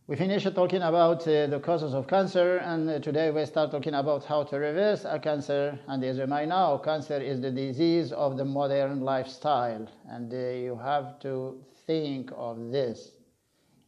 We finished talking about the causes of cancer, and today we start talking about how to reverse a cancer. And as you might know, cancer is the disease of the modern lifestyle, and you have to think of this.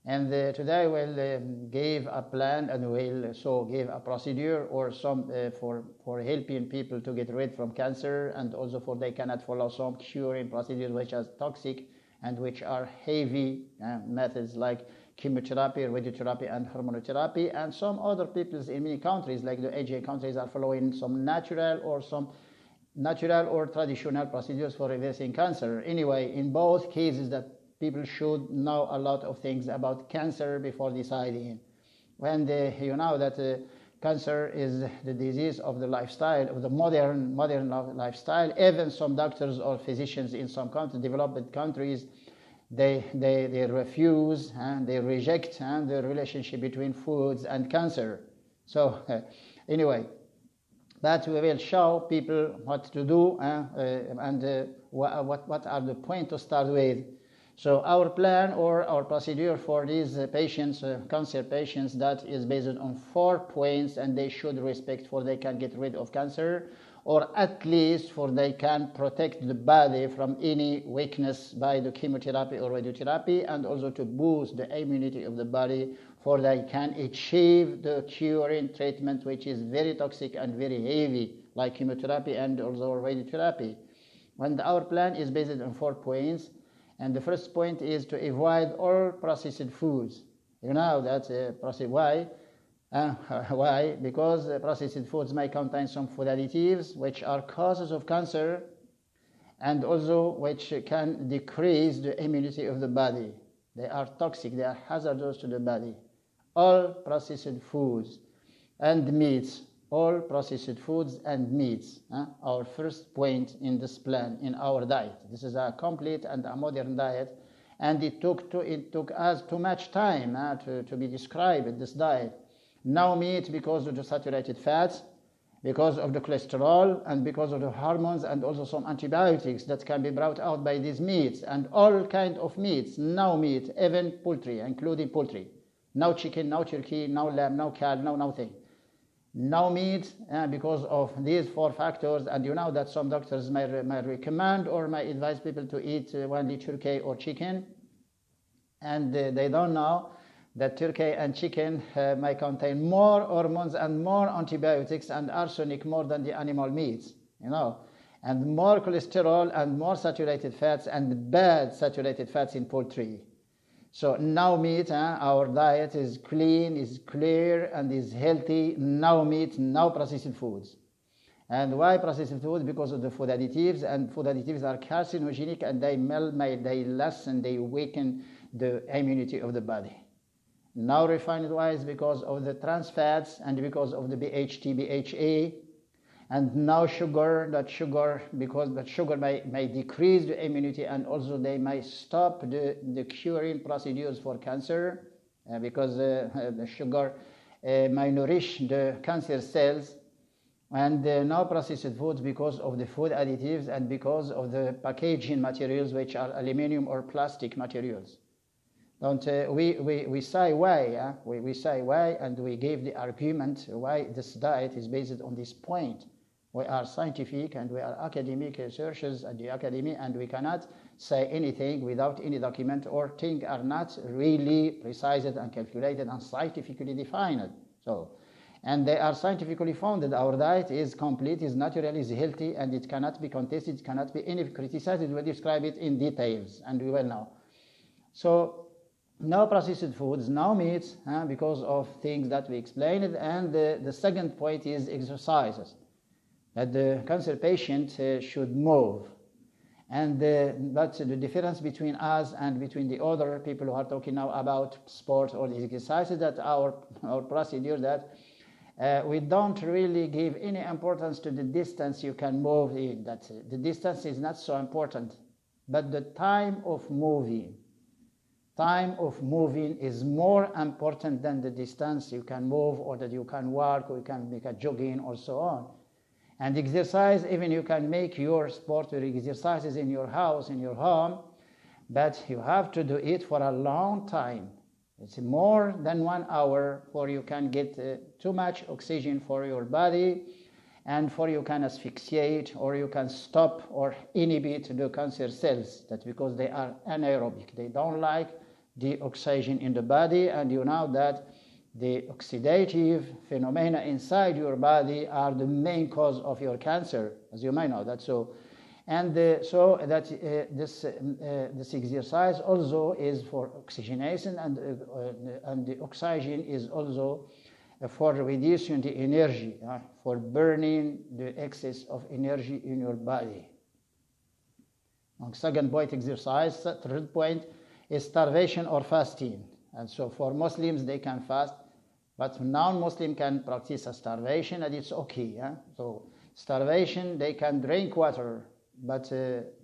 And today we'll give a plan, and we'll also give a procedure or some for helping people to get rid from cancer, and also for they cannot follow some curing procedures which are toxic and which are heavy methods like chemotherapy, radiotherapy, and hormonotherapy. And some other peoples in many countries, like the Asian countries, are following some natural or traditional procedures for reversing cancer. Anyway, in both cases, that people should know a lot of things about cancer before deciding. When you know that cancer is the disease of the lifestyle, of the modern lifestyle, even some doctors or physicians in some developed countries, they refuse and they reject the relationship between foods and cancer. So anyway, but we will show people what to do and what are the points to start with. So our plan or our procedure for these patients, cancer patients, that is based on 4 points, and they should respect for they can get rid of cancer, or at least for they can protect the body from any weakness by the chemotherapy or radiotherapy, and also to boost the immunity of the body for they can achieve the curing treatment which is very toxic and very heavy, like chemotherapy and also radiotherapy. When our plan is based on 4 points, and the first point is to avoid all processed foods. You know that's why? Why? Because processed foods may contain some food additives which are causes of cancer, and also which can decrease the immunity of the body. They are toxic, they are hazardous to the body. All processed foods and meats, all processed foods and meats, our first point in this plan, in our diet. This is a complete and a modern diet, and it took us too much time to be described, this diet. No meat because of the saturated fats, because of the cholesterol, and because of the hormones, and also some antibiotics that can be brought out by these meats, and all kind of meats. No meat, even poultry, including poultry. No chicken, no turkey, no lamb, no cow, no nothing. No meat because of these 4 factors, and you know that some doctors may recommend or may advise people to eat only turkey or chicken, and they don't know that turkey and chicken may contain more hormones and more antibiotics and arsenic more than the animal meats, you know, and more cholesterol and more saturated fats and bad saturated fats in poultry. So no meat, our diet is clean, is clear, and is healthy. No meat, no processed foods. And why processed foods? Because of the food additives, and food additives are carcinogenic, and they lessen, they weaken the immunity of the body. No refined oils because of the trans fats and because of the BHT, BHA, and no sugar, because that sugar may decrease the immunity, and also they may stop the curing procedures for cancer because the sugar may nourish the cancer cells. And no processed foods because of the food additives and because of the packaging materials which are aluminum or plastic materials. Don't we say why? We say why, and we give the argument why this diet is based on this point. We are scientific and we are academic researchers at the academy, and we cannot say anything without any document, or things are not really precise and calculated and scientifically defined. So, and they are scientifically founded. Our diet is complete, is natural, is healthy, and it cannot be contested, it cannot be any criticized. We will describe it in details, and we will know. So, no processed foods, no meats, because of things that we explained. And the second point is exercises. That the cancer patient should move. And that's the difference between us and between the other people who are talking now about sport or exercises, that our procedure, that we don't really give any importance to the distance you can move in. That the distance is not so important, but the time of moving. Time of moving is more important than the distance you can move, or that you can walk, or you can make a jogging, or so on. And exercise, even you can make your sport or exercises in your house, in your home, but you have to do it for a long time. It's more than 1 hour for you can get too much oxygen for your body, and for you can asphyxiate or you can stop or inhibit the cancer cells. That's because they are anaerobic. They don't like the oxygen in the body, and you know that the oxidative phenomena inside your body are the main cause of your cancer, as you may know that. So, and so that this exercise also is for oxygenation, and the oxygen is also for reducing the energy, for burning the excess of energy in your body. And second point, exercise. Third point is starvation or fasting. And so for Muslims, they can fast, but non-Muslim can practice a starvation, and it's okay. So starvation, they can drink water, but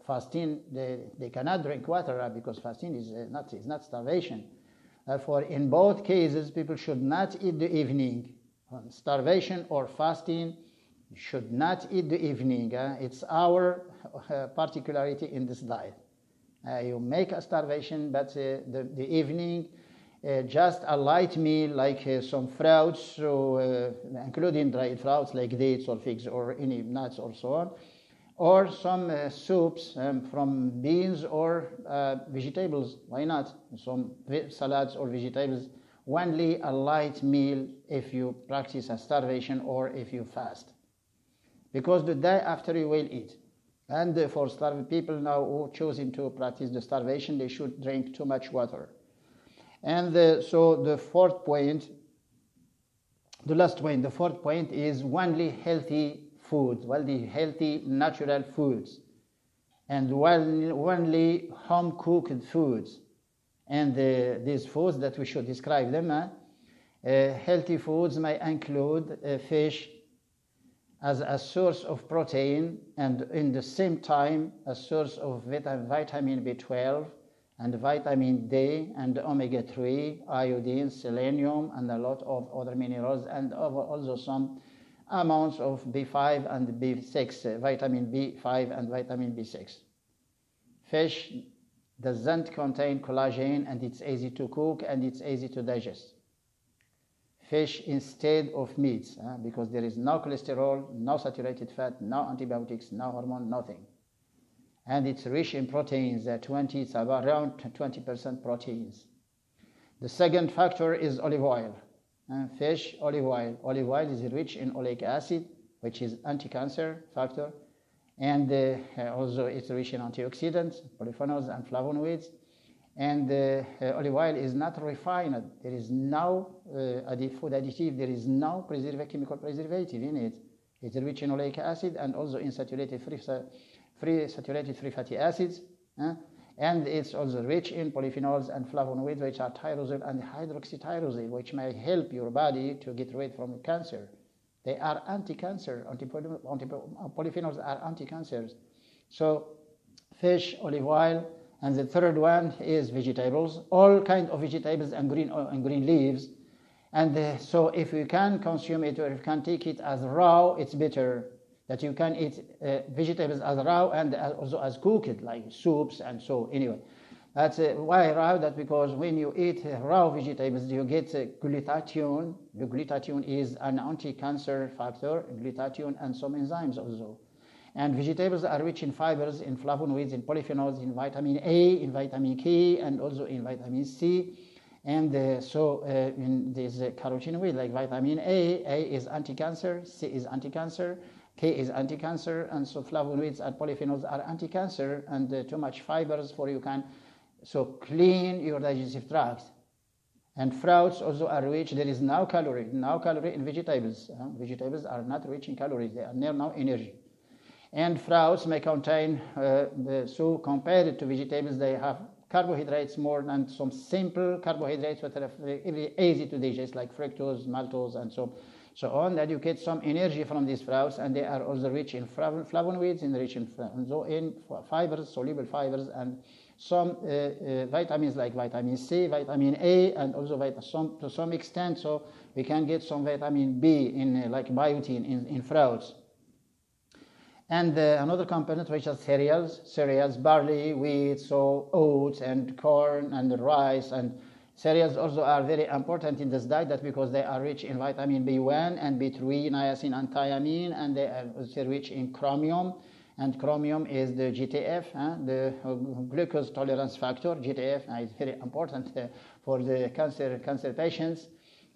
fasting, they cannot drink water because fasting is not starvation. Therefore, in both cases, people should not eat the evening. Starvation or fasting, should not eat the evening. It's our particularity in this diet. You make a starvation, but the evening, just a light meal like some fruits, so, including dried fruits like dates or figs or any nuts or so on, or some soups from beans or vegetables. Why not? Some salads or vegetables. Only a light meal if you practice a starvation or if you fast. Because the day after you will eat. And for starving people now who choosing to practice the starvation, they should drink too much water. And so the fourth point, the last point, the fourth point is only healthy foods, only healthy natural foods, and only home-cooked foods. And these foods that we should describe them, healthy foods may include fish as a source of protein, and in the same time a source of vitamin B12 and vitamin D and omega-3, iodine, selenium, and a lot of other minerals, and also some amounts of B5 and B6, vitamin B5 and vitamin B6. Fish doesn't contain collagen, and it's easy to cook and it's easy to digest. Fish instead of meats, because there is no cholesterol, no saturated fat, no antibiotics, no hormone, nothing. And it's rich in proteins, it's around 20% proteins. The second factor is olive oil. Fish, olive oil. Olive oil is rich in oleic acid, which is anti-cancer factor, and also it's rich in antioxidants, polyphenols, and flavonoids. And olive oil is not refined. There is no food additive. There is no chemical preservative in it. It's rich in oleic acid and also in saturated free fatty acids. And it's also rich in polyphenols and flavonoids, which are tyrosine and hydroxytyrosine, which may help your body to get rid from cancer. They are anti-cancer. Polyphenols are anti-cancers. So fish, olive oil, and the third one is vegetables, all kinds of vegetables and green leaves. And so if you can consume it or if you can take it as raw, it's better. That you can eat vegetables as raw and also as cooked, like soups and so. Anyway, that's why raw. That because when you eat raw vegetables, you get glutathione. The glutathione is an anti-cancer factor, glutathione, and some enzymes also. And vegetables are rich in fibers, in flavonoids, in polyphenols, in vitamin A, in vitamin K, and also in vitamin C. And so in this carotenoid, like vitamin A is anti-cancer, C is anti-cancer, K is anti-cancer, and so flavonoids and polyphenols are anti-cancer, and too much fibers for you can so clean your digestive tract. And fruits also are rich. There is no calorie in vegetables. Vegetables are not rich in calories. They are no energy. And fruits may contain, so compared to vegetables, they have carbohydrates more than some simple carbohydrates that are very easy to digest, like fructose, maltose, and so on, that you get some energy from these fruits, and they are also rich in flavonoids, and rich in fibers, soluble fibers, and some vitamins like vitamin C, vitamin A, and also to some extent, so we can get some vitamin B in like biotin in fruits. And another component which is cereals, barley, wheat, so oats and corn and rice and Cereals also are very important in this diet, that because they are rich in vitamin B1 and B3, niacin and thiamine, and they are also rich in chromium. And chromium is the GTF, the glucose tolerance factor. GTF is very important for the cancer patients.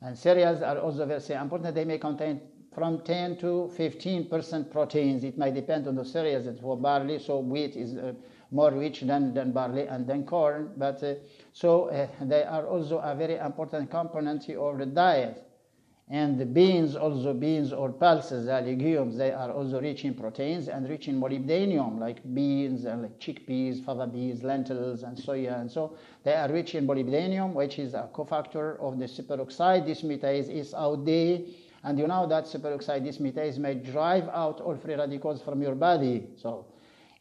And cereals are also very important. They may contain from 10 to 15% proteins. It might depend on the cereals. For barley, so wheat is more rich than barley and then corn. But they are also a very important component of the diet. And the beans, also beans or pulses, legumes, they are also rich in proteins and rich in molybdenum, like beans and like chickpeas, fava beans, lentils, and soya, and so they are rich in molybdenum, which is a cofactor of the superoxide dismutase SOD. And you know that superoxide dismutase may drive out all free radicals from your body. So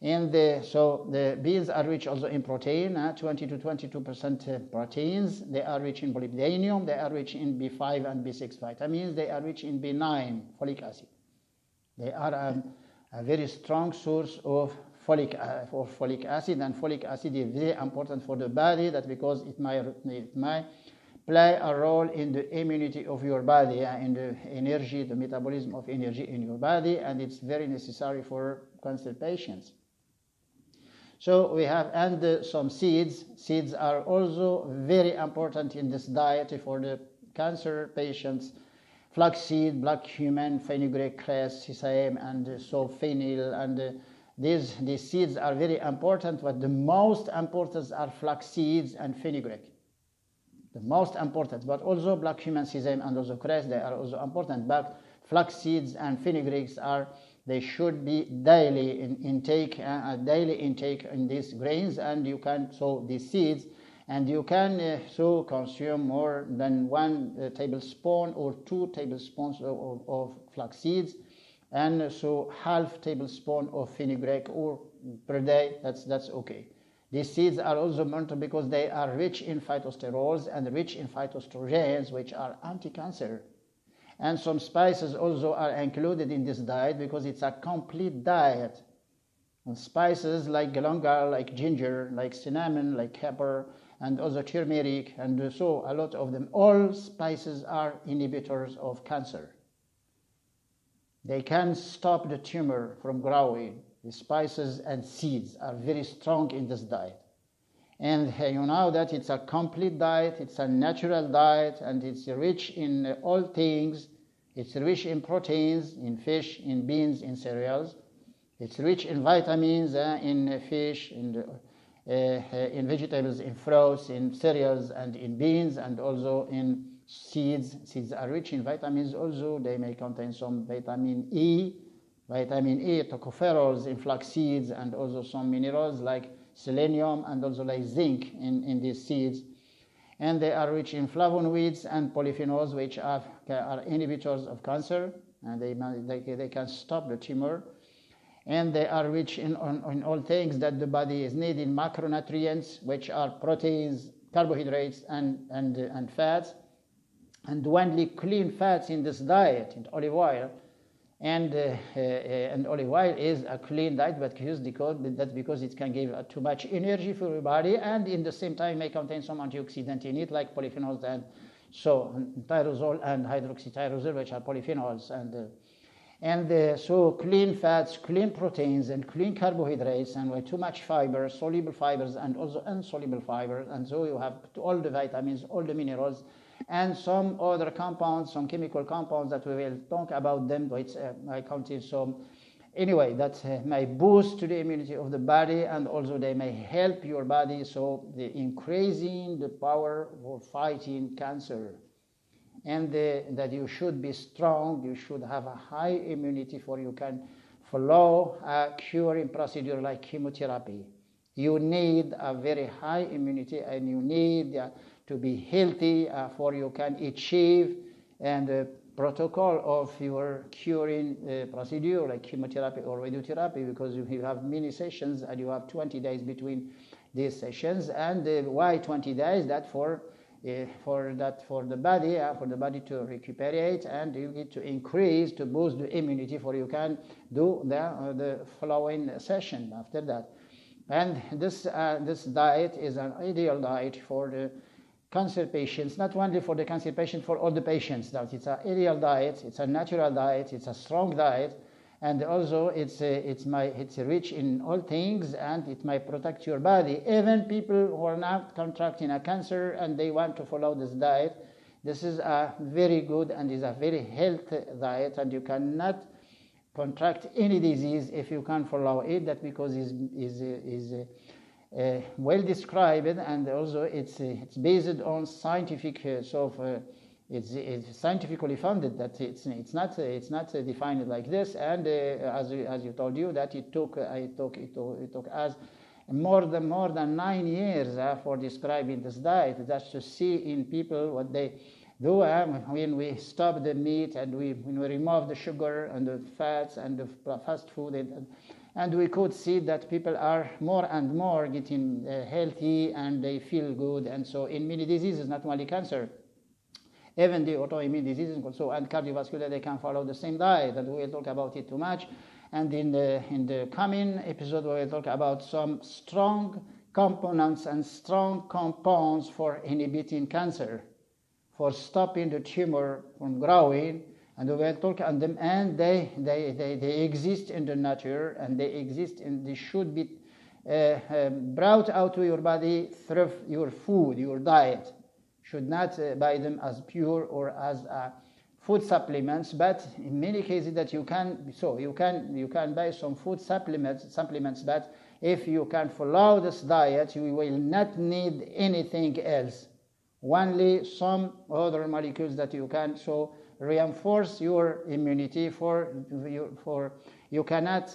the beans are rich also in protein, 20 to 22% proteins. They are rich in molybdenum. They are rich in B5 and B6 vitamins. They are rich in B9, folic acid. They are a very strong source of folic acid, and folic acid is very important for the body. That's because it might play a role in the immunity of your body, in the energy, the metabolism of energy in your body, and it's very necessary for cancer patients. So we have some seeds. Seeds are also very important in this diet for the cancer patients. Flaxseed, black cumin, fenugreek, cress, sesame, and so fennel. And these seeds are very important, but the most important are flax seeds and fenugreek. The most important, but also black cumin, sesame, and also cress, they are also important. But flax seeds and fenugreeks they should be daily intake in these grains, and you can sow these seeds, and you can consume more than 1 tablespoon or 2 tablespoons of flax seeds, and so half tablespoon of fenugreek or per day. That's okay. These seeds are also important because they are rich in phytosterols and rich in phytoestrogens, which are anti-cancer. And some spices also are included in this diet because it's a complete diet. And spices like galangal, like ginger, like cinnamon, like pepper, and also turmeric, and so a lot of them. All spices are inhibitors of cancer. They can stop the tumor from growing. The spices and seeds are very strong in this diet. And you know that it's a complete diet, it's a natural diet, and it's rich in all things. It's rich in proteins, in fish, in beans, in cereals. It's rich in vitamins, in fish, in vegetables, in fruits, in cereals, and in beans, and also in seeds. Seeds are rich in vitamins also. They may contain some vitamin E, tocopherols in flax seeds, and also some minerals like selenium and also like zinc in these seeds. And they are rich in flavonoids and polyphenols, which are inhibitors of cancer, and they can stop the tumor. And they are rich in all things that the body is needing, macronutrients, which are proteins, carbohydrates, and fats. And only clean fats in this diet, in olive oil. And olive oil is a clean diet, but that's because it can give too much energy for your body, and in the same time may contain some antioxidant in it, like polyphenols, and so tyrosol and hydroxytyrosol, which are polyphenols, so clean fats, clean proteins, and clean carbohydrates, and with too much fiber, soluble fibers, and also insoluble fibers, and so you have all the vitamins, all the minerals, and some other compounds, some chemical compounds that we will talk about them, which I counted some. Anyway, that may boost to the immunity of the body, and also they may help your body, so increasing the power for fighting cancer. And that you should be strong, you should have a high immunity, for you can follow a curing procedure like chemotherapy. You need a very high immunity, and you need to be healthy, for you can achieve and the protocol of your curing procedure like chemotherapy or radiotherapy, because you have many sessions and you have 20 days between these sessions. And why 20 days? That for the body to recuperate, and you need to increase, to boost the immunity, for you can do the following session after that. And this diet is an ideal diet for the cancer patients, not only for the cancer patient, for all the patients, that it's an ideal diet, it's a natural diet, it's a strong diet, and also it's rich in all things, and it might protect your body. Even people who are not contracting a cancer and they want to follow this diet, this is a very good and is a very healthy diet, and you cannot contract any disease if you can't follow it. That because is well described, and also it's based on scientific it's scientifically founded, that it's not defined like this. And as you told you, that it took us more than 9 years for describing this diet, just to see in people what they do when we stop the meat, and when we remove the sugar and the fats and the fast food, and we could see that people are more and more getting healthy, and they feel good. And so in many diseases, not only cancer, even the autoimmune diseases also, and cardiovascular, they can follow the same diet, and we will talk about it too much. And in the coming episode, we will talk about some strong components and strong compounds for inhibiting cancer, for stopping the tumor from growing. And we will talk on them, and they exist in the nature, and they should be brought out to your body through your food, your diet. Should not buy them as pure or as food supplements, but in many cases that you can buy some food supplements, but if you can follow this diet, you will not need anything else, only some other molecules that you can reinforce your immunity for you cannot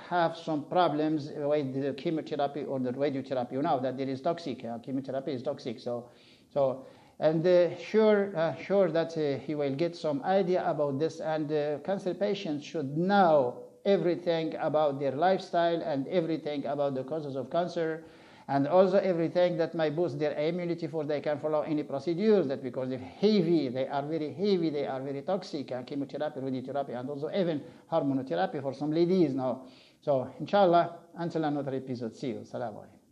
have some problems with the chemotherapy or the radiotherapy. You know that it is toxic. Chemotherapy is toxic. And sure that he will get some idea about this. And cancer patients should know everything about their lifestyle, and everything about the causes of cancer, and also everything that might boost their immunity, for they can follow any procedures, that because they are very heavy, they are very toxic, and chemotherapy, radiotherapy, and also even hormonotherapy for some ladies now. So inshallah, until another episode, see you. Assalamu alaikum.